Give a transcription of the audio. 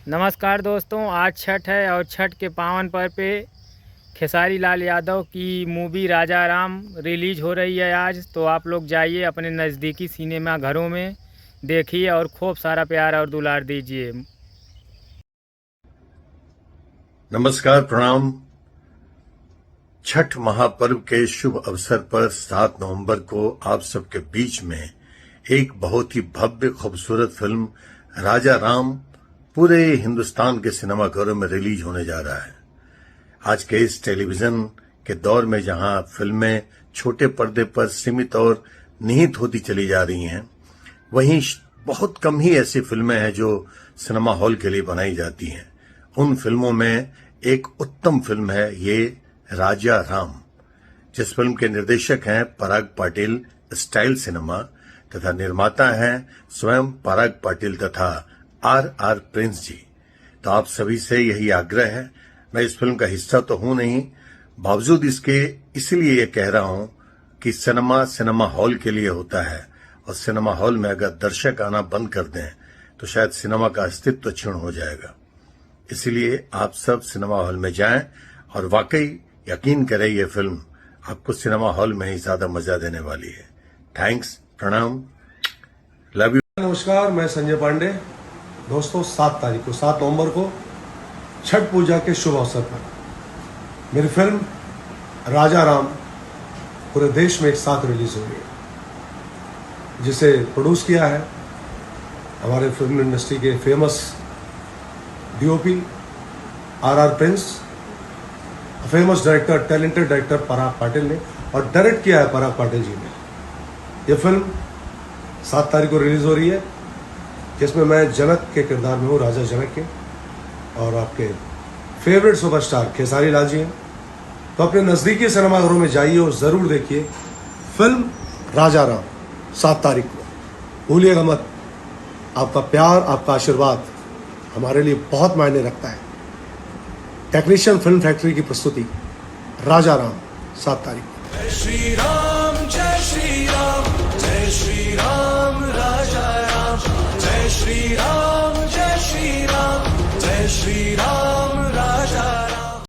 नमस्कार दोस्तों, आज छठ है और छठ के पावन पर्व पे खेसारी लाल यादव की मूवी राजा राम रिलीज हो रही है आज। तो आप लोग जाइए अपने नज़दीकी सिनेमा घरों में देखिए और खूब सारा प्यार और दुलार दीजिए। नमस्कार, प्रणाम। छठ महापर्व के शुभ अवसर पर 7 नवंबर को आप सबके बीच में एक बहुत ही भव्य खूबसूरत फिल्म राजा राम पूरे हिंदुस्तान के सिनेमाघरों में रिलीज होने जा रहा है। आज के इस टेलीविजन के दौर में जहां फिल्में छोटे पर्दे पर सीमित और निहित होती चली जा रही हैं, वहीं बहुत कम ही ऐसी फिल्में हैं जो सिनेमा हॉल के लिए बनाई जाती हैं। उन फिल्मों में एक उत्तम फिल्म है ये राजा राम, जिस फिल्म के निर्देशक हैं पराग पाटिल स्टाइल सिनेमा तथा निर्माता हैं स्वयं पराग पाटिल तथा आर प्रिंस जी। तो आप सभी से यही आग्रह है, मैं इस फिल्म का हिस्सा तो हूं नहीं, बावजूद इसके इसलिए ये कह रहा हूं कि सिनेमा हॉल के लिए होता है और सिनेमा हॉल में अगर दर्शक आना बंद कर दें तो शायद सिनेमा का अस्तित्व क्षीण हो जाएगा। इसलिए आप सब सिनेमा हॉल में जाएं और वाकई यकीन करें ये फिल्म आपको सिनेमा हॉल में ही ज्यादा मजा देने वाली है। थैंक्स, प्रणाम, लव यू। नमस्कार, मैं संजय पांडे। दोस्तों, 7 नवंबर को छठ पूजा के शुभ अवसर पर मेरी फिल्म राजा राम पूरे देश में एक साथ रिलीज हो रही है, जिसे प्रोड्यूस किया है हमारे फिल्म इंडस्ट्री के famous DOP R Prince, famous director, talented director Parag Patil ने, और डायरेक्ट किया है पराग पाटिल जी ने। यह फिल्म 7 तारीख को रिलीज हो रही है, जिसमें मैं जनक के किरदार में हूँ, राजा जनक के, और आपके फेवरेट सुपरस्टार खेसारी लाल जी हैं। तो अपने नज़दीकी सिनेमाघरों में जाइए और ज़रूर देखिए फिल्म राजा राम 7 तारीख को। भूलिएगा मत, आपका प्यार, आपका आशीर्वाद हमारे लिए बहुत मायने रखता है। टेक्नीशियन फिल्म फैक्ट्री की प्रस्तुति राजा राम 7 तारीख को। जय श्री राम, जय श्री राम, जय श्री राम, राजा राम, जय श्री राम।